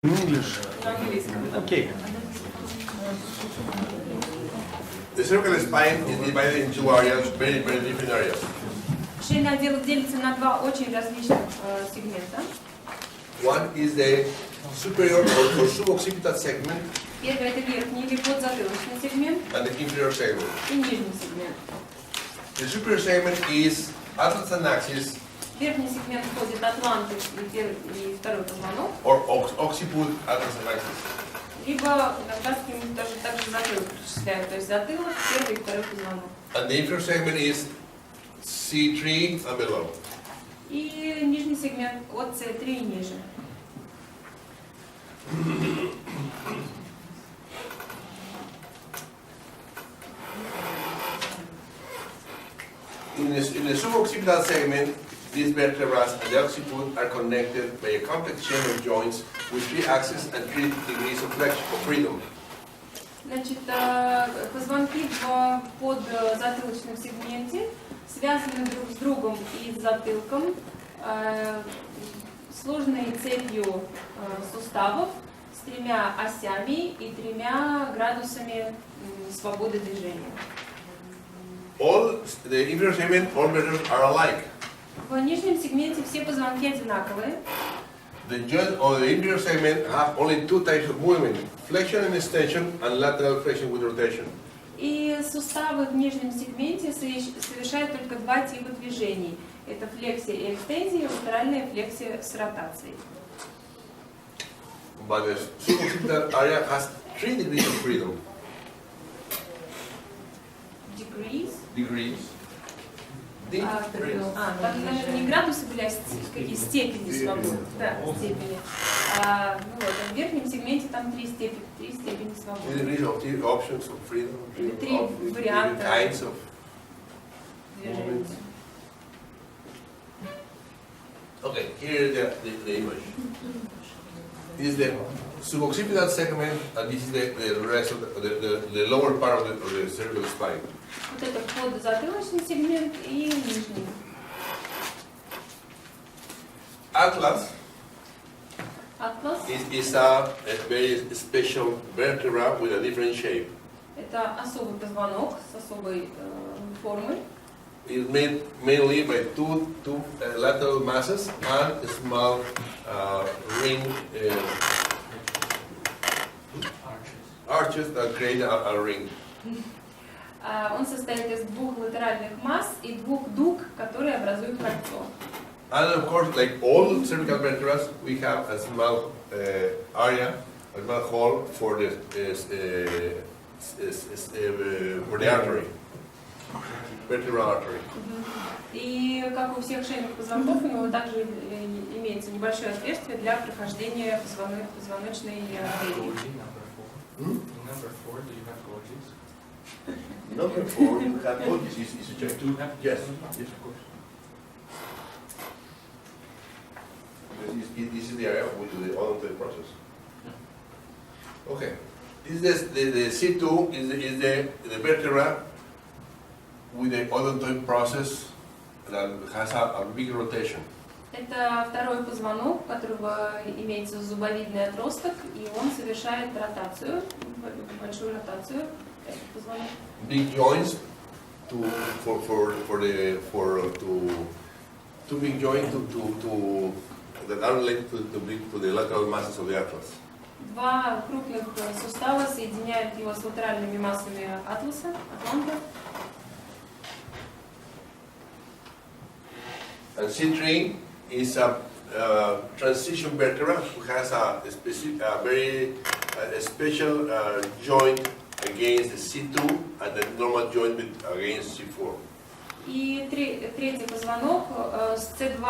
English. Okay. The cervical spine is divided into areas, very different areas. Шейный отдел делится на два очень различных сегмента. One is the superior or suboccipital segment Первый это верхний или подзатылочный сегмент and the inferior segment. и нижний сегмент. The superior segment is atlas and axis Верхний сегмент входит атлантис и второй позвонок, or occiput atlas and axis. либо иногда с ним даже также затылок причисляют, то есть затылок, первый и второй позвонок. And the inferior segment is C3 and below. И нижний сегмент от C3 и ниже. In the suboccipital segment, these vertebrae and the occiput are connected by a complex chain of joints with 3 axes and 3 degrees of flexion or freedom. Значит, позвонки в подзатылочном сегменте связаны друг с другом и с затылком сложной цепью суставов с 3 осями и 3 градусами свободы движения. All the inferior segment, all vertebrae are alike. В нижнем сегменте все позвонки одинаковые. The joints of the inferior segment have only 2 types of movement: flexion and extension, and lateral flexion with rotation. И суставы в нижнем сегменте совершают только 2 типа движений. Это флексия и экстензия, и латеральная флексия с ротацией. But the suboccipital area has 3 degrees of freedom. Degrees. Там, наверное, не градусы были, а какие степени свободы. Да, степени. Ну вот, в верхнем сегменте там 3 степени свободы. 3 degrees of 3 options of freedom. 3 варианта kinds of движения. Okay, here is the image. This is the suboccipital segment, and this is the rest of the lower part of the cervical spine. Вот это подзатылочный сегмент и нижний. Atlas Атлас is a very special vertebra with a different shape. это особый позвонок с особой формой. It's made mainly by two lateral masses and a small ring arches that create a ring. Он состоит из 2 латеральных масс и 2 дуг, которые образуют кольцо. And of course, like all cervical vertebrae, we have a small area, a small hole for the artery, vertebral artery. И как у всех шейных позвонков, у него также имеется небольшое отверстие для прохождения позвоночной артерии. Number 4, do you have gorges? Number 4, you have gorges. Is a check. Do you have? Yes, yes, of course. This is the area we do the odontoid process. Okay, this is the C2 is the vertebra with the odontoid process that has a big rotation. Это второй позвонок, у которого имеется зубовидный отросток, и он совершает ротацию, большую ротацию. Позвонок. Big joints two big joints that are related to the lateral masses of the atlas. 2 крупных сустава соединяют его с латеральными массами атласа, атланта. And C3 is a transition vertebra who has a very special joint against the C2 and the normal joint against C4. И третий позвонок с C2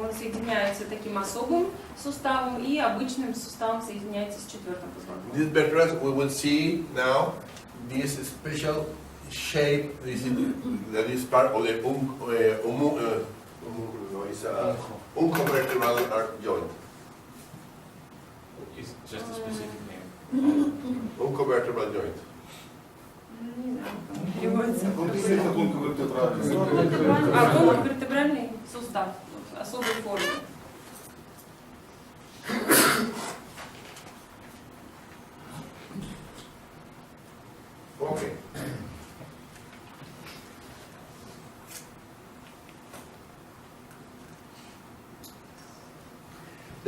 он соединяется таким особым суставом и обычным суставом соединяется с 4-м позвонком. These vertebrae we will see now this special shape. That is part of the uncovertebral joint. It's just a specific name. Uncovertebral joint. Не знаю, как он переводится. Конквертебральный. Конквертебральный сустав особой формы.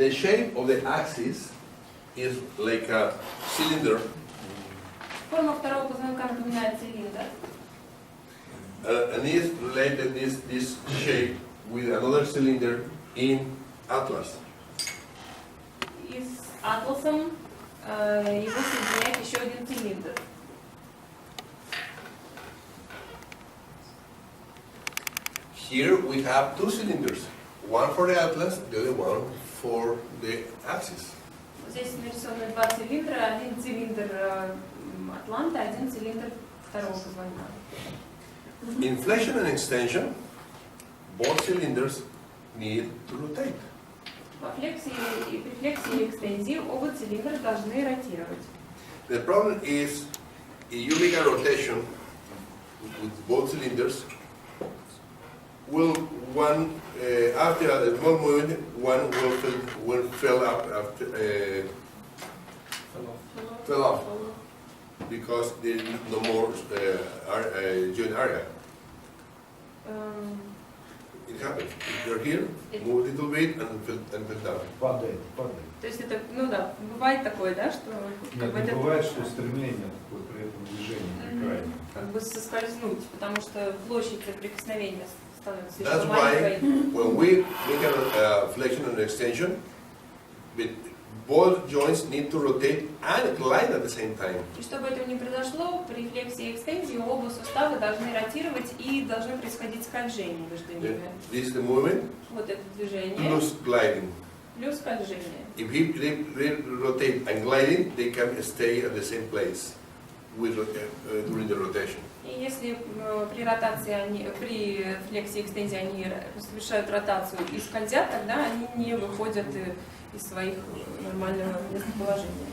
The shape of the axis is like a cylinder, Форма второго позвонка напоминает цилиндр. and is related this shape with another cylinder in atlas. И с атласом его соединяет еще один цилиндр. Here we have two cylinders, one for the atlas, the other one for the axis. Здесь нарисованы два цилиндра, один цилиндр атланта, один цилиндр второго позвонка. In flexion and extension, both cylinders need to rotate. Во флексии и при флексии и экстензии оба цилиндра должны ротировать. The problem is, if you make a rotation with both cylinders, will one after a small movement, one will fill up after fell off because there is no more joint area. It happens. If you're here, move a little bit and fill down. Падает. То есть это, ну да, бывает такое, да, что Нет, не бывает, что стремление такое при этом движении крайне. как бы соскользнуть, потому что площадь соприкосновения становится That's слишком why маленькой. when we make a flexion and extension, both joints need to rotate and glide at the same time. И чтобы этого не произошло, при флексии и экстензии оба сустава должны ротировать и должно происходить скольжение между ними. This is the movement Вот это движение plus gliding. плюс скольжение. If they rotate and gliding, they can stay at the same place with, during the rotation. И если при ротации при флексии и экстензии они совершают ротацию и скользят, тогда они не выходят из своих нормального местоположения.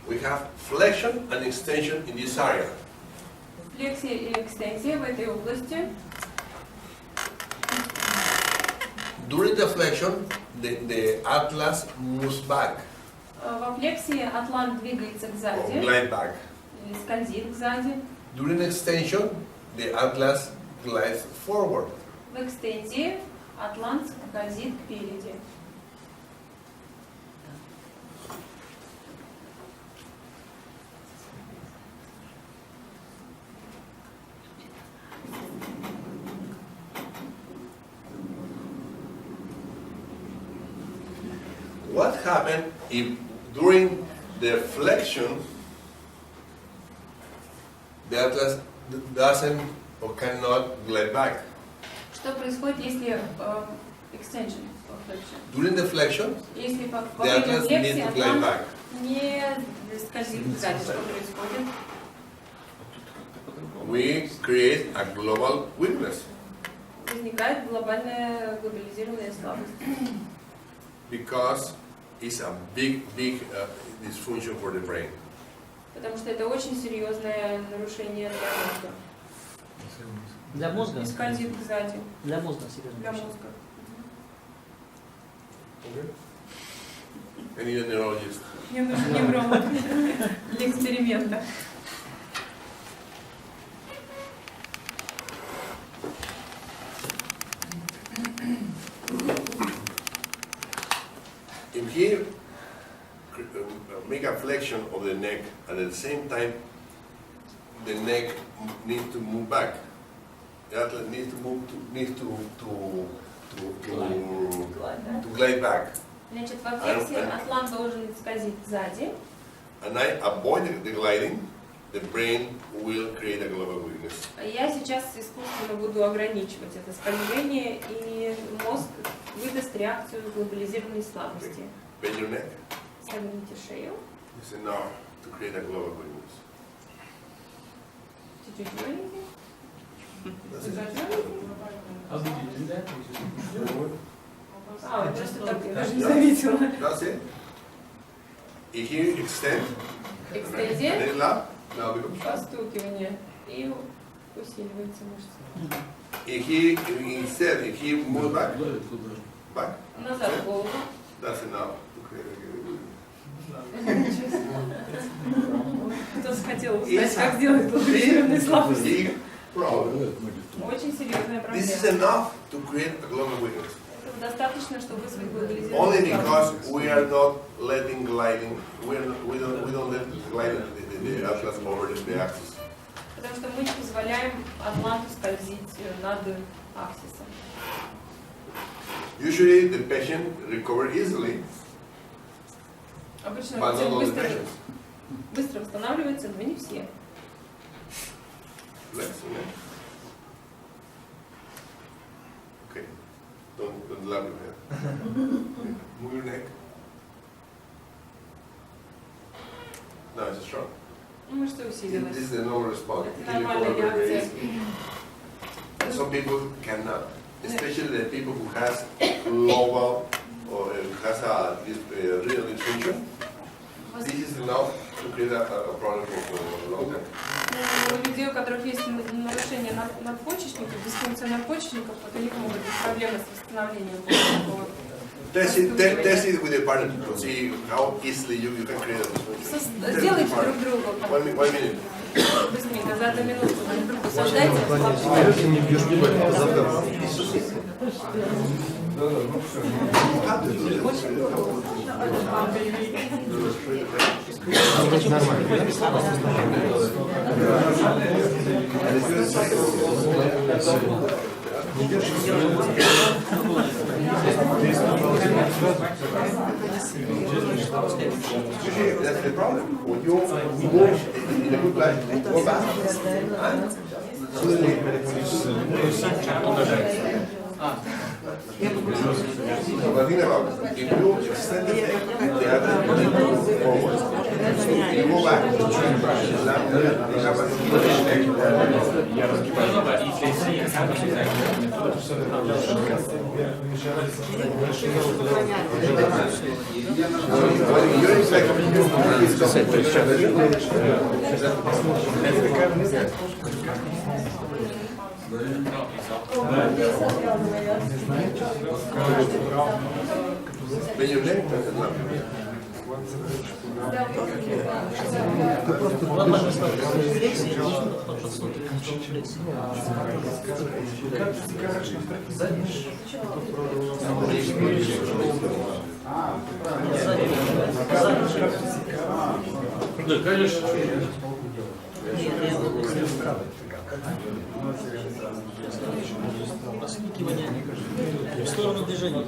We have flexion and extension in this area. Флексия и экстензия в этой области. During the flexion, the atlas moves back, Во флексии атлант двигается or кзади, glide back. или скользит кзади. During extension, the atlas glides forward. В экстензии атлант скользит кпереди. What happened if during the flexion, the atlas doesn't or cannot glide back? Что происходит, если extension or flexion? During the flexion, Если во the время atlas флексии needs to glide атлант back. не скользит кзади, что происходит? We create a global weakness Возникает глобальная глобализированная слабость. because it's a big dysfunction for the brain. Потому что это очень серьезное нарушение для мозга. Для мозга? И скользит кзади, Для мозга, серьезно. для мозга. I need a neurologist. Мне нужен невролог для эксперимента. If he make a flexion of the neck, and at the same time, the neck needs to move back. The atlas needs to move to glide back. Значит, во флексии атлант должен скользить сзади, And I avoid the gliding, the brain will create a global weakness. а я сейчас искусственно буду ограничивать это скольжение, и мозг выдаст реакцию глобализированной слабости. Bend your neck. Согните шею, It's enough to create a global weakness. чуть-чуть маленький. That's it. How did you do that? А, вот просто так, я даже не заметила. That's it. If you extend, and Экстензия, then lap, now becomes. постукивание, и усиливается мышца. If he move back, Назад голову. that's enough to create a global weakness. Кто-то хотел узнать, как сделать благоприятные слабости. Big problem. Очень серьезная This is проблема. enough to create a global weakness. Этого достаточно, чтобы вызвать Only глобализированную because слабость. we are not letting gliding, we don't let gliding the Atlas over the axis. Потому что мы не позволяем Атланту скользить над аксисом. Usually the patient recover easily, Обычно but not пациент all the patients. быстро восстанавливается, но не все. Flex your neck. Okay. Don't love your head. Move your neck. No, it's strong. Мышца This усилилась. is the normal response. Это Give it нормальная whatever it реакция. is. Some people cannot, especially the people who has global or has a real dysfunction. This is enough to create a problem for long term. У людей, у которых есть нарушение надпочечников, дисфункция надпочечников, вот у них могут быть проблемы с восстановлением после такого. Test it with a partner to see how easily you can create a dysfunction. Сделайте друг другу. 1 minute. Быстренько, за 1 минуту друг другу создайте слабость. That's the problem. When you move in a good light, go back. And suddenly, so the thing about if you extend the other forward, you go back, you have when you lengthen the lamp. Да, конечно. Постукивание в сторону движения.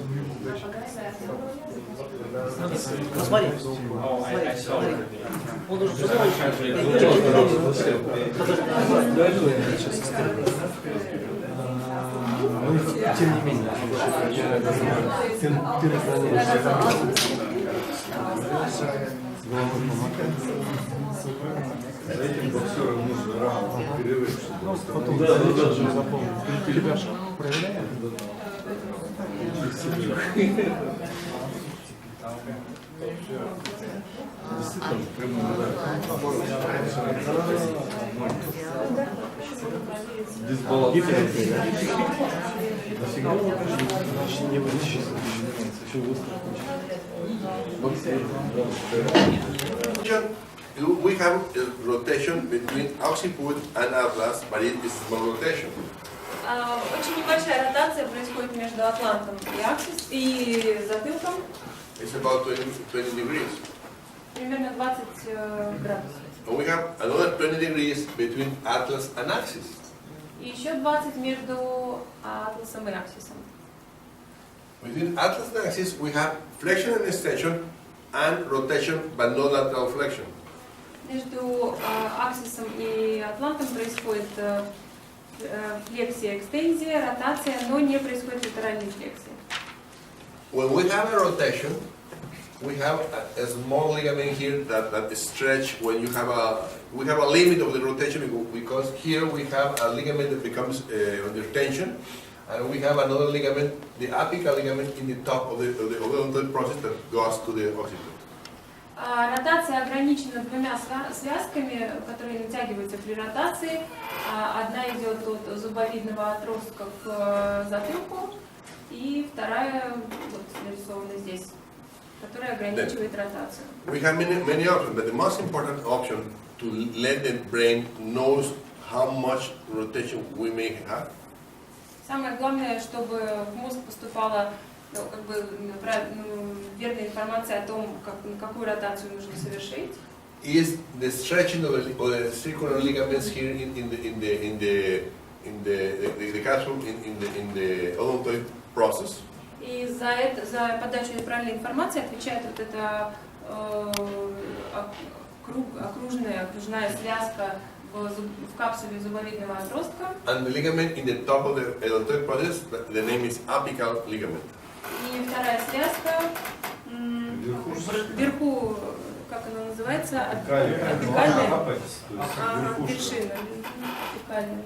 Посмотри. Смотри. Он уже Тем не менее, ты наклоняешься. За этим боксером нужно раунд перерыв, чтобы потом даже запомнить. Тебя же проверяем? Действительно, прямой удар. Не вытащить, еще выстрелить. We have a rotation between occiput and atlas, but it is small rotation. Очень небольшая ротация происходит между атлантом и аксис и затылком. It's about 20 degrees. Примерно 20 градусов. And we have another 20 degrees between atlas and axis. И еще 20 между атласом и аксисом. Between atlas and axis, we have flexion and extension and rotation, but no lateral flexion. Между аксисом и атлантом происходит флексия, экстензия, ротация, но не происходит латеральной флексии. When we have a rotation, we have a small ligament here that stretch when you have we have a limit of the rotation because here we have a ligament that becomes under tension, and we have another ligament, the apical ligament, in the top of the orthodontal process that goes to the occiput. Ротация ограничена двумя связками, которые натягиваются при ротации. Одна идет от зубовидного отростка к затылку, и вторая, вот нарисована здесь, которая ограничивает ротацию. We have many options, but the most important option to let the brain knows how much rotation we may have. Самое главное, чтобы в мозг поступала как бы, верная информация о том, какую ротацию нужно совершить. Is the stretching of the circular ligaments here in the capsule in the odontoid process. И за подачу правильной информации отвечает вот эта окружная связка в капсуле зубовидного отростка. And the ligament in the top of the odontoid process, the name is apical ligament. И вторая связка вверху, как она называется? Апикальная. Вершина. Апикальная.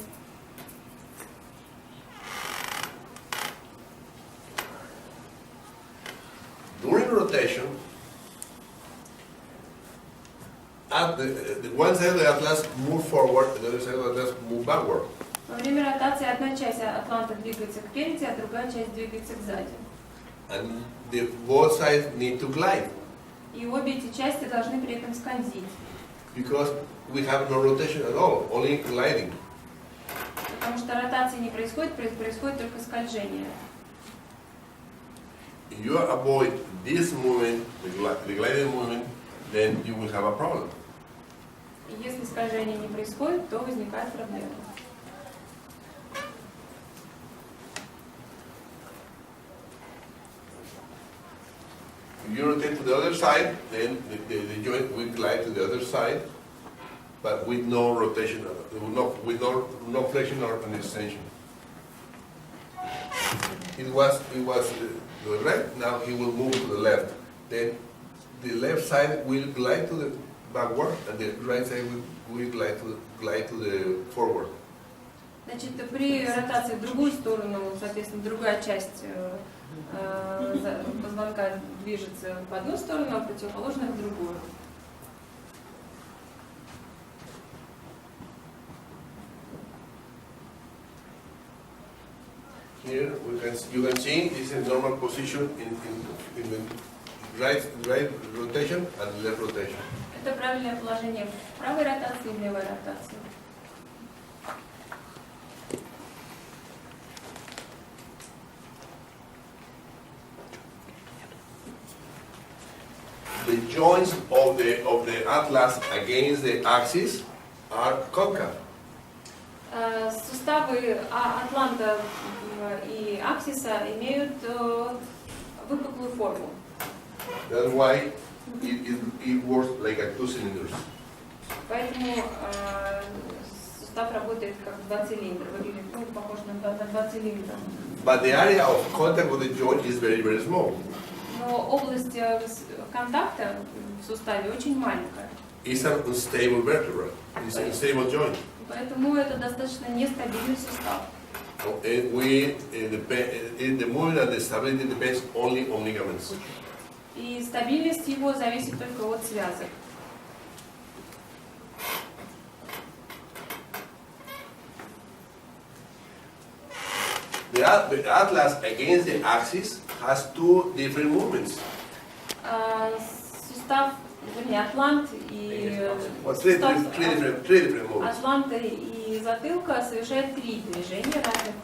During rotation, one side of the atlas move forward, the other side of the atlas move backward. Во время ротации одна часть атланта двигается кпереди, а другая часть двигается кзади. And both sides need to glide И обе эти части должны при этом скользить. because we have no rotation at all, only gliding. Потому что ротации не происходит, происходит только скольжение. If you avoid this movement, the gliding movement, then you will have a problem. И если скольжение не происходит, то возникает проблема. If you rotate to the other side, then the joint will glide to the other side, but with no rotation, with no flexion or an extension. It was to the right, now he will move to the left. Then the left side will glide to the backward, and the right side will glide to the forward. Значит, при ротации в другую сторону, соответственно, другая часть позвонка движется в одну сторону, а противоположная в другую. Here you can see this is normal position in the right rotation and left rotation. Это правильное положение в правой ротации и в левой ротации. The joints of the atlas against the axis are concave. Суставы атланта и аксиса имеют выпуклую форму. That's why it works like a two cylinders. Поэтому сустав работает как два цилиндра, выглядит похож на два цилиндра. But the area of contact with the joint is very, very small. Но область контакта в суставе очень маленькая. It's an unstable vertebra. It's an unstable joint. Поэтому это достаточно нестабильный сустав. The movement and the stability depends only on ligaments. И стабильность его зависит только от связок. The atlas against the axis has two different movements. Сустав, вернее, атлант и Three different movements. атланта и затылка совершают три движения разных.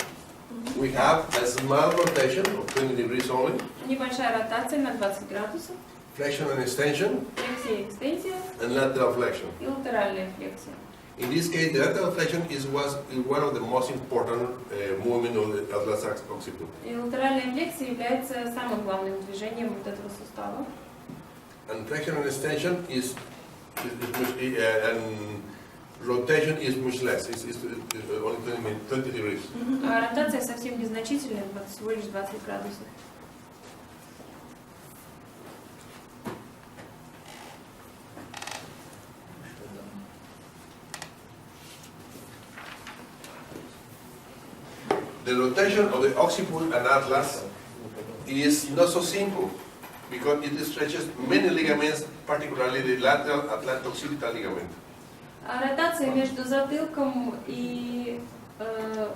We have a small rotation of 20 degrees only, Небольшая ротация на 20 градусов, flexion and extension, флексия и экстенсия and lateral flexion. и латеральная флексия. In this case, the lateral flexion is one of the most important movement of the atlas occiput. И латеральная флексия является самым главным движением вот этого сустава. And flexion and extension is and rotation is much less. It's only 20 degrees. А ротация совсем незначительная, всего лишь 20 градусов. The rotation of the occiput and atlas is not so simple because it stretches many ligaments, particularly the lateral atlanto-occipital ligament. А ротация между затылком и, ну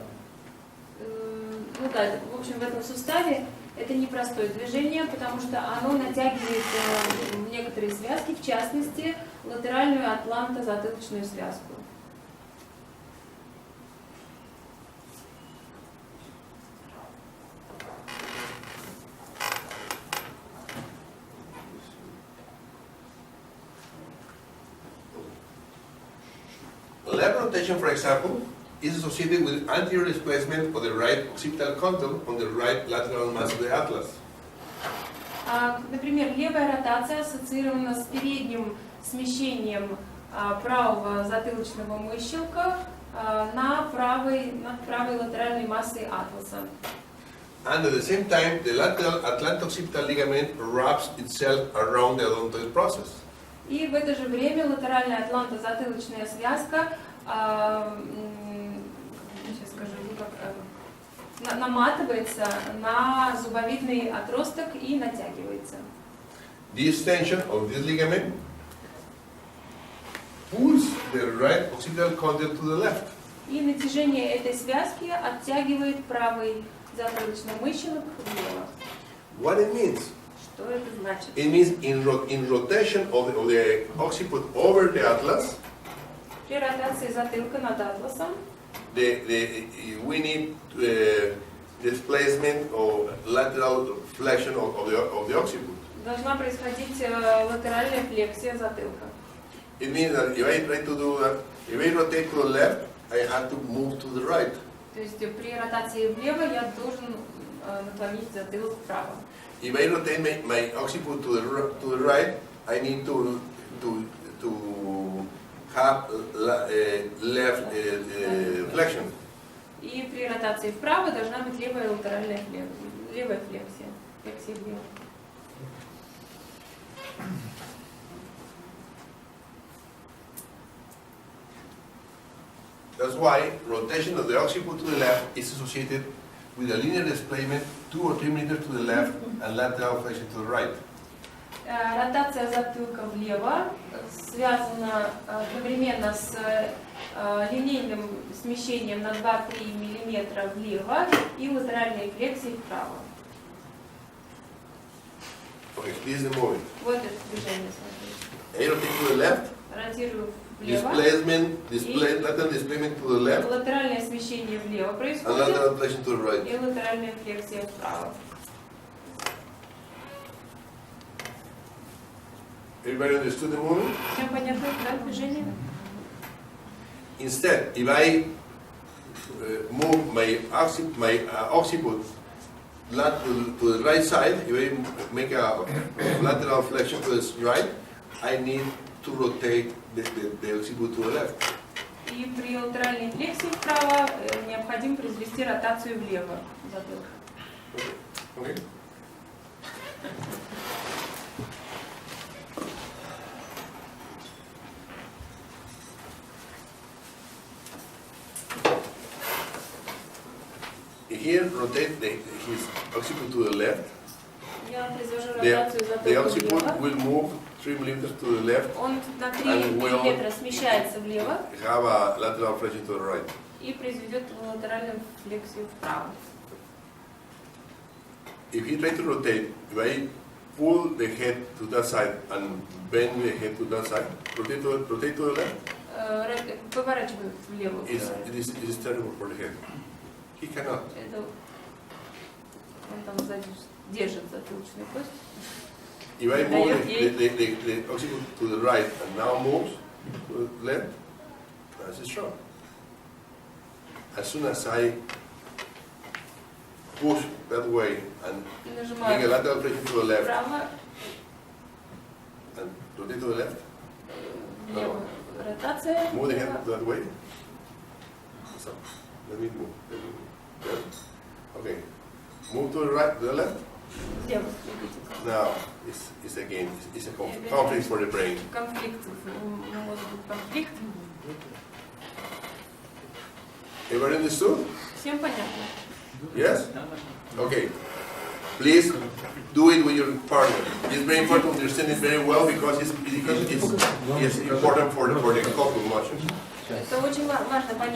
да, в общем, в этом суставе Это непростое движение, потому что оно натягивает некоторые связки, в частности, латеральную атланто-затылочную связку. Left rotation, for example, is associated with anterior displacement of the right occipital condyle on the right lateral mass of the atlas. Например, левая ротация ассоциирована с передним смещением правого затылочного мыщелка над правой латеральной массой атласа. And at the same time, the lateral atlanto-occipital ligament wraps itself around the odontoid process. И в это же время латеральная атланто-затылочная связка сейчас скажу, наматывается на зубовидный отросток и натягивается. The extension of this ligament pulls the right occipital condyle to the left. И натяжение этой связки оттягивает правый затылочный мыщелок влево. What it means? Что это значит? It means in rotation of the occiput over the atlas, При ротации затылка над атласом we need displacement or lateral flexion of the occiput. должна происходить латеральная флексия затылка. It means that if I try to do that, if I rotate to the left, I have to move to the right. То есть при ротации влево я должен наклонить затылок вправо. If I rotate my occiput to the right, I need to have left flexion. И при ротации вправо должна быть левая латеральная флексия влево. That's why rotation of the occiput to the left is associated with a linear displacement 2 or 3 meters to the left and lateral flexion to the right. Ротация затылка влево связана одновременно с линейным смещением на 2-3 мм влево и латеральной флексией вправо. Okay, this is the movement. Вот это движение, смотрите. I rotate to the left, Ротирую влево. lateral displacement to the left, Латеральное смещение влево and происходит lateral flexion to the right. и латеральная флексия вправо. Everybody understood the movement? Всем понятно, да, движение? Instead, if I move my occiput to the right side, if I make a lateral flexion to the right, I need to rotate the occiput to the left. И при латеральной флексии вправо необходимо произвести ротацию влево затылка. Okay. Here, rotate his occiput to the left. Я произвожу The ротацию затылка occiput влево. will move 3 millimeters to the left, Он на 3 And will- мм смещается влево have a lateral flexion to the right. и произведет латеральную флексию вправо. If he tries to rotate, if I pull the head to that side and bend the head to that side, rotate to the left, Поворачивает влево. it is terrible for the head. He cannot. Это он там сзади держит затылочную кость. If I move the occiput to the right and now moves to the left, that's a stroke. As soon as I push that way and И make a нажимаю lateral flexion to the left вправо, and rotate to the left, влево. Ротация. move the head влево. that way. So, let me move. Yeah. Okay. Move to the right, to the left. Влево, смотрите. Now, it's again, it's a conflict for the brain. Конфликт, может быть конфликт. Everybody understood? Всем понятно? Yes? Okay. Please do it with your partner. It's very important to understand it very well because it's important for the couple motion. Это очень важно понять.